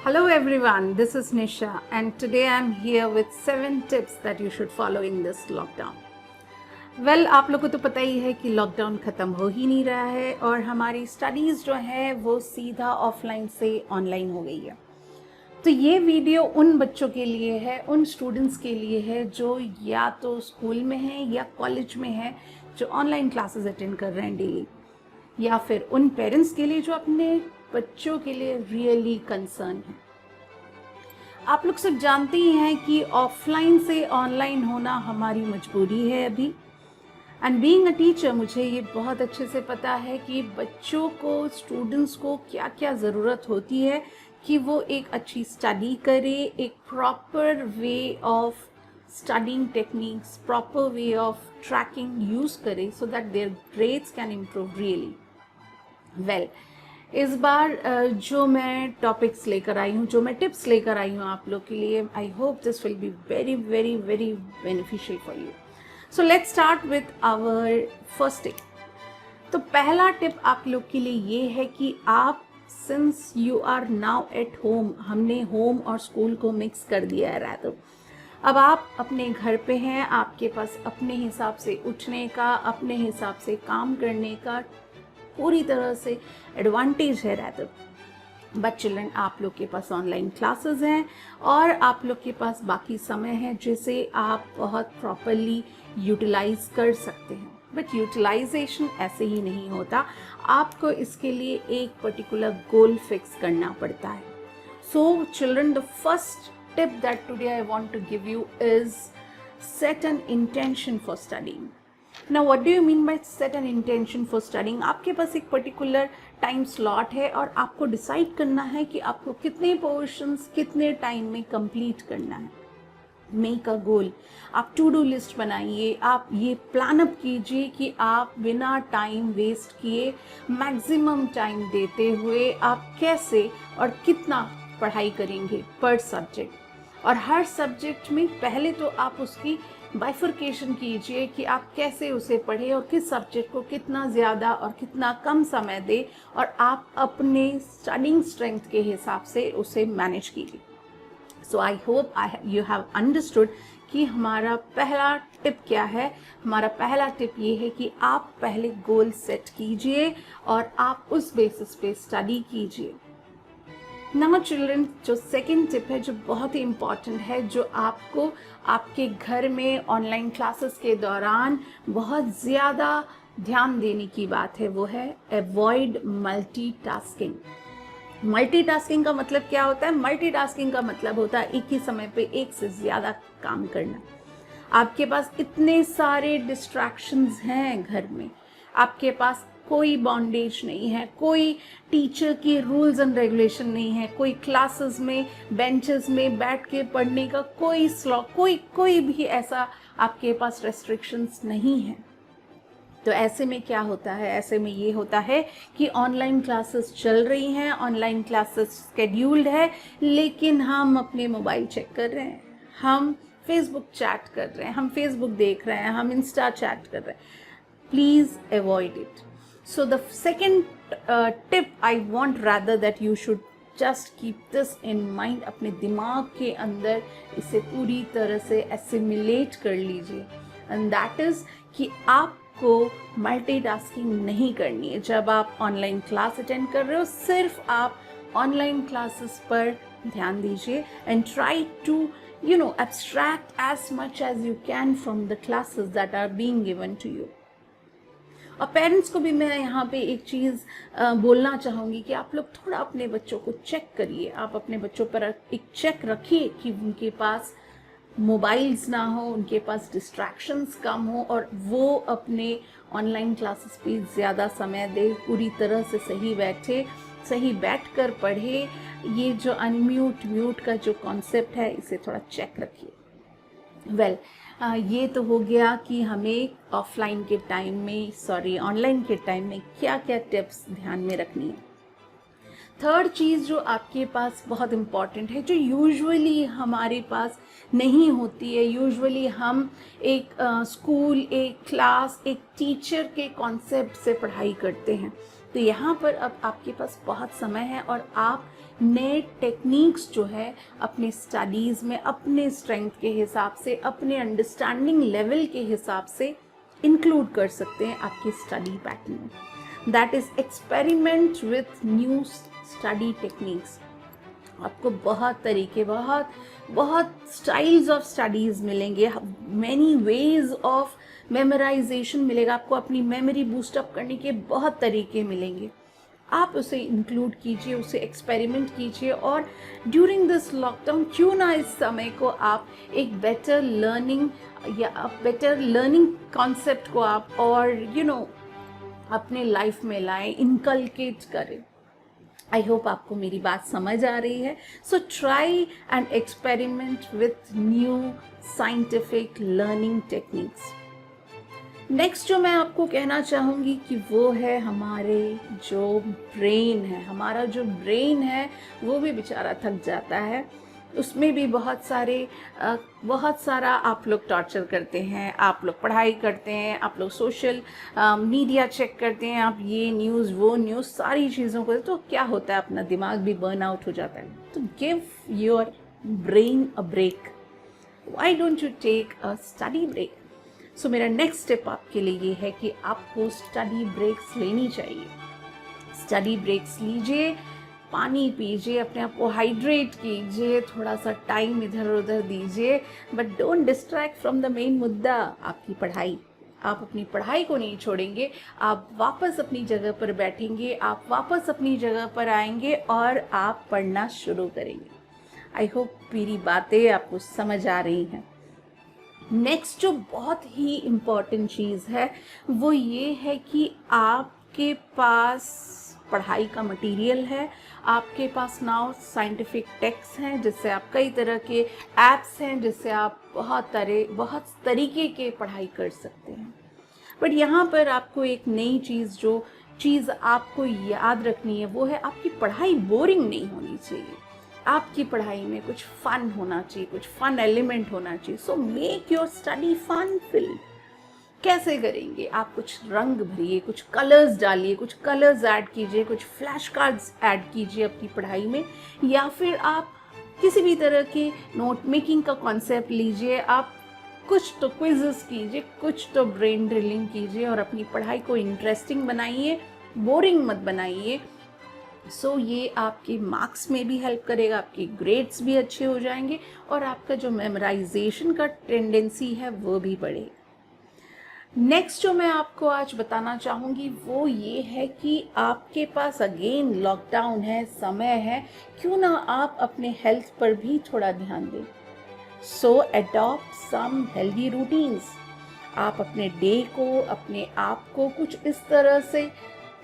Hello everyone, this is Nisha and today I'm here with 7 tips that you should follow in this lockdown. Well, आप लोगों को तो पता ही है कि लॉकडाउन ख़त्म हो ही नहीं रहा है और हमारी स्टडीज़ जो है वो सीधा ऑफलाइन से ऑनलाइन हो गई है। तो ये वीडियो उन बच्चों के लिए है, उन स्टूडेंट्स के लिए है जो या तो स्कूल में हैं या कॉलेज में हैं, जो ऑनलाइन क्लासेस अटेंड कर रहे हैं डेली, या फिर उन पेरेंट्स के लिए जो अपने बच्चों के लिए रियली कंसर्न है। आप लोग सब जानते ही हैं कि ऑफलाइन से ऑनलाइन होना हमारी मजबूरी है अभी। एंड बीइंग अ टीचर मुझे ये बहुत अच्छे से पता है कि बच्चों को, स्टूडेंट्स को क्या क्या ज़रूरत होती है कि वो एक अच्छी स्टडी करे, एक proper way of studying techniques, proper way of tracking use करे so that their grades can improve really well. इस बार जो मैं टॉपिक्स लेकर आई हूँ, जो मैं टिप्स लेकर आई हूँ आप लोग के लिए, I hope this will be very very very beneficial for you. So let's start with our first tip. तो पहला टिप आप लोग के लिए ये है कि आप, since you are now at home, हमने होम और स्कूल को मिक्स कर दिया है रादर, अब आप अपने घर पे हैं, आपके पास अपने हिसाब से उठने का, अपने हिसाब से काम करने का पूरी तरह से एडवांटेज है रादर। बट चिल्ड्रन, आप लोग के पास ऑनलाइन क्लासेस हैं और आप लोग के पास बाकी समय है जिसे आप बहुत प्रॉपरली यूटिलाइज कर सकते हैं। बट यूटिलाइजेशन ऐसे ही नहीं होता, आपको इसके लिए एक पर्टिकुलर गोल फिक्स करना पड़ता है। So children, the first tip that today I want to give you is set an intention for studying. Now what do you mean by set an intention for studying? आपके पास एक particular time slot है और आपको decide करना है कि आपको कितने पोर्शंस कितने टाइम में कंप्लीट करना है। मेक अ गोल, आप टू डू लिस्ट बनाइए, आप ये प्लान अप कीजिए कि आप बिना टाइम वेस्ट किए, मैक्सिमम टाइम देते हुए आप कैसे और कितना पढ़ाई करेंगे पर सब्जेक्ट। और हर सब्जेक्ट में पहले तो आप उसकी बाइफर्केशन कीजिए कि आप कैसे उसे पढ़ें और किस सब्जेक्ट को कितना ज़्यादा और कितना कम समय दें, और आप अपने स्टडिंग स्ट्रेंथ के हिसाब से उसे मैनेज कीजिए। So I hope you have understood कि हमारा पहला टिप क्या है। हमारा पहला टिप ये है कि आप पहले गोल सेट कीजिए और आप उस बेसिस पे स्टडी कीजिए। नाउ चिल्ड्रन, जो सेकंड टिप है जो बहुत ही इम्पॉर्टेंट है, जो आपको आपके घर में ऑनलाइन क्लासेस के दौरान बहुत ज़्यादा ध्यान देने की बात है, वो है अवॉइड मल्टीटास्किंग। मल्टीटास्किंग का मतलब क्या होता है? मल्टीटास्किंग का मतलब होता है एक ही समय पे एक से ज़्यादा काम करना। आपके पास इतने सारे डिस्ट्रैक्शंस हैं घर में, आपके पास कोई बॉन्डेज नहीं है, कोई टीचर के रूल्स एंड रेगुलेशन नहीं है, कोई क्लासेस में बेंचेस में बैठ के पढ़ने का कोई स्लॉ कोई भी ऐसा आपके पास रेस्ट्रिक्शंस नहीं है। तो ऐसे में क्या होता है? ऐसे में ये होता है कि ऑनलाइन क्लासेस चल रही हैं, ऑनलाइन क्लासेस स्केड्यूल्ड है, लेकिन हम अपने मोबाइल चेक कर रहे हैं, हम फेसबुक चैट कर रहे हैं, हम फेसबुक देख रहे हैं, हम इंस्टा चैट कर रहे हैं। Please avoid it. So the second tip I want rather that you should just keep this in mind, अपने दिमाग के अंदर इसे पूरी तरह से assimilate कर लीजिए, and that is कि आपको मल्टीटास्किंग नहीं करनी है। जब आप ऑनलाइन क्लास अटेंड कर रहे हो, सिर्फ आप ऑनलाइन क्लासेस पर ध्यान दीजिए and try to abstract as much as you can from the classes that are being given to you. और पेरेंट्स को भी मैं यहाँ पे एक चीज़ बोलना चाहूँगी कि आप लोग थोड़ा अपने बच्चों को चेक करिए, आप अपने बच्चों पर एक चेक रखिए कि उनके पास मोबाइल्स ना हो, उनके पास डिस्ट्रैक्शंस कम हो और वो अपने ऑनलाइन क्लासेस पे ज़्यादा समय दे, पूरी तरह से सही बैठे, सही बैठकर पढ़े। ये जो अनम्यूट म्यूट का जो कॉन्सेप्ट है, इसे थोड़ा चेक रखिए। वेल, ये तो हो गया कि हमें ऑनलाइन के टाइम में क्या क्या टिप्स ध्यान में रखनी है। थर्ड चीज़ जो आपके पास बहुत इम्पॉर्टेंट है, जो यूजुअली हमारे पास नहीं होती है, यूजुअली हम एक स्कूल, एक क्लास, एक टीचर के कॉन्सेप्ट से पढ़ाई करते हैं। तो यहाँ पर अब आपके पास बहुत समय है और आप नए टेक्निक्स जो है अपने स्टडीज़ में अपने स्ट्रेंथ के हिसाब से, अपने अंडरस्टैंडिंग लेवल के हिसाब से इंक्लूड कर सकते हैं आपकी स्टडी पैटर्न में। That is experiment with new study techniques. आपको बहुत तरीके, बहुत स्टाइल्स ऑफ स्टडीज़ मिलेंगे, मैनी वेज ऑफ मेमोराइजेशन मिलेगा। आपको अपनी मेमोरी बूस्टअप करने के बहुत तरीके मिलेंगे। आप उसे इंक्लूड कीजिए, उसे एक्सपेरिमेंट कीजिए और ड्यूरिंग दिस लॉकडाउन क्यों ना इस समय को आप एक बेटर लर्निंग कॉन्सेप्ट को आप और अपने लाइफ में लाएं, इनकलकेट करें। आई होप आपको मेरी बात समझ आ रही है। So try and experiment with new scientific learning techniques. Next जो मैं आपको कहना चाहूँगी कि वो है हमारे जो ब्रेन है। हमारा जो ब्रेन है वो भी बेचारा थक जाता है। उसमें भी बहुत सारा आप लोग टॉर्चर करते हैं, आप लोग पढ़ाई करते हैं, आप लोग सोशल मीडिया चेक करते हैं, आप ये न्यूज़ वो न्यूज़ सारी चीज़ों को, तो क्या होता है अपना दिमाग भी बर्न आउट हो जाता है। तो give your brain a break. Why don't you take a study break? So मेरा नेक्स्ट स्टेप आपके लिए ये है कि आपको स्टडी ब्रेक्स लेनी चाहिए। स्टडी ब्रेक्स लीजिए, पानी पीजिए, अपने आप को हाइड्रेट कीजिए, थोड़ा सा टाइम इधर उधर दीजिए, but don't distract from the main मुद्दा, आपकी पढ़ाई। आप अपनी पढ़ाई को नहीं छोड़ेंगे, आप वापस अपनी जगह पर बैठेंगे, आप वापस अपनी जगह पर आएंगे और आप पढ़ना शुरू करेंगे। आई होप मेरी बातें आपको समझ आ रही हैं। नेक्स्ट जो बहुत ही इम्पॉर्टेंट चीज़ है वो ये है कि आपके पास पढ़ाई का मटेरियल है, आपके पास नाउ साइंटिफिक टेक्स्ट हैं, जिससे आप कई तरह के ऐप्स हैं जिससे आप बहुत तरीके के पढ़ाई कर सकते हैं। बट यहाँ पर आपको एक नई चीज़ आपको याद रखनी है, वो है आपकी पढ़ाई बोरिंग नहीं होनी चाहिए। आपकी पढ़ाई में कुछ फन होना चाहिए, कुछ फन एलिमेंट होना चाहिए। So make your study fun filled. कैसे करेंगे? आप कुछ रंग भरिए, कुछ कलर्स डालिए, कुछ कलर्स ऐड कीजिए, कुछ फ्लैश कार्ड्स ऐड कीजिए अपनी पढ़ाई में, या फिर आप किसी भी तरह के नोट मेकिंग का कॉन्सेप्ट लीजिए। आप कुछ तो क्विज़ेस कीजिए, कुछ तो ब्रेन ड्रिलिंग कीजिए और अपनी पढ़ाई को इंटरेस्टिंग बनाइए, बोरिंग मत बनाइए। सो ये आपके मार्क्स में भी हेल्प करेगा, आपके ग्रेड्स भी अच्छे हो जाएंगे और आपका जो मेमोराइजेशन का टेंडेंसी है वो भी बढ़ेगा। नेक्स्ट जो मैं आपको आज बताना चाहूँगी वो ये है कि आपके पास अगेन लॉकडाउन है, समय है, क्यों ना आप अपने हेल्थ पर भी थोड़ा ध्यान दें। सो अडॉप्ट सम हेल्दी रूटीन्स। आप अपने डे को, अपने आप को कुछ इस तरह से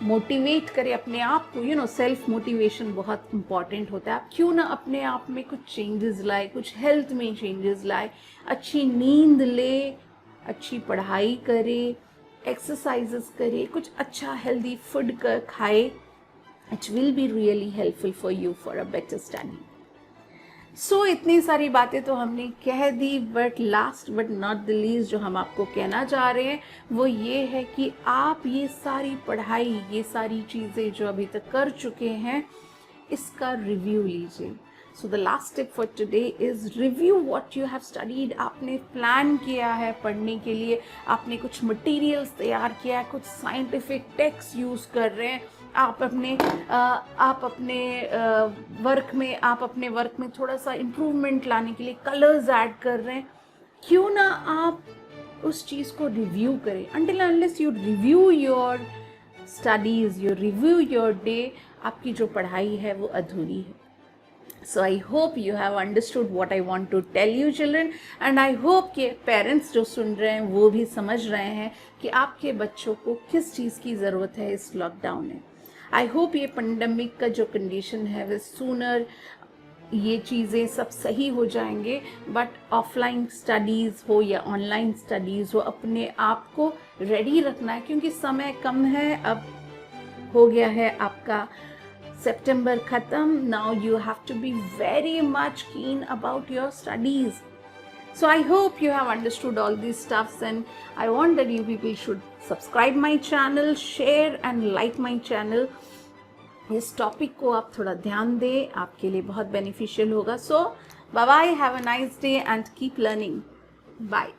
मोटिवेट करें, अपने आप को, सेल्फ मोटिवेशन बहुत इंपॉर्टेंट होता है। आप क्यों ना अपने आप में कुछ चेंजेस लाए, कुछ हेल्थ में चेंजेस लाए, अच्छी नींद ले, अच्छी पढ़ाई करे, एक्सरसाइजेस करे, कुछ अच्छा हेल्दी फूड खाए। It will be really helpful for you for a better study. So इतनी सारी बातें तो हमने कह दी, but last but not the least जो हम आपको कहना चाह रहे हैं वो ये है कि आप ये सारी पढ़ाई, ये सारी चीज़ें जो अभी तक कर चुके हैं, इसका रिव्यू लीजिए। So the last tip for today is review what you have studied. आपने प्लान किया है पढ़ने के लिए, आपने कुछ मटेरियल्स तैयार किया है, कुछ साइंटिफिक टेक्स्ट यूज़ कर रहे हैं, आप अपने वर्क में थोड़ा सा इम्प्रूवमेंट लाने के लिए कलर्स ऐड कर रहे हैं। क्यों ना आप उस चीज़ को रिव्यू करें। Until unless you review your studies, you review your day, आपकी जो पढ़ाई है वो अधूरी है। So I hope you have understood what I want to tell you children, and I hope कि पेरेंट्स जो सुन रहे हैं वो भी समझ रहे हैं कि आपके बच्चों को किस चीज़ की ज़रूरत है इस लॉकडाउन में। आई होप ये पेंडेमिक का जो कंडीशन है वो सूनर ये चीज़ें सब सही हो जाएंगे, बट ऑफलाइन स्टडीज़ हो या ऑनलाइन स्टडीज़ हो, अपने आप को रेडी रखना है क्योंकि समय कम है। अब हो गया है आपका September khatam. Now you have to be very much keen about your studies. So I hope you have understood all these stuffs, and I want that you people should subscribe my channel, share and like my channel. इस topic को आप थोड़ा ध्यान दें, आपके लिए बहुत beneficial होगा. So bye bye, have a nice day and keep learning. Bye.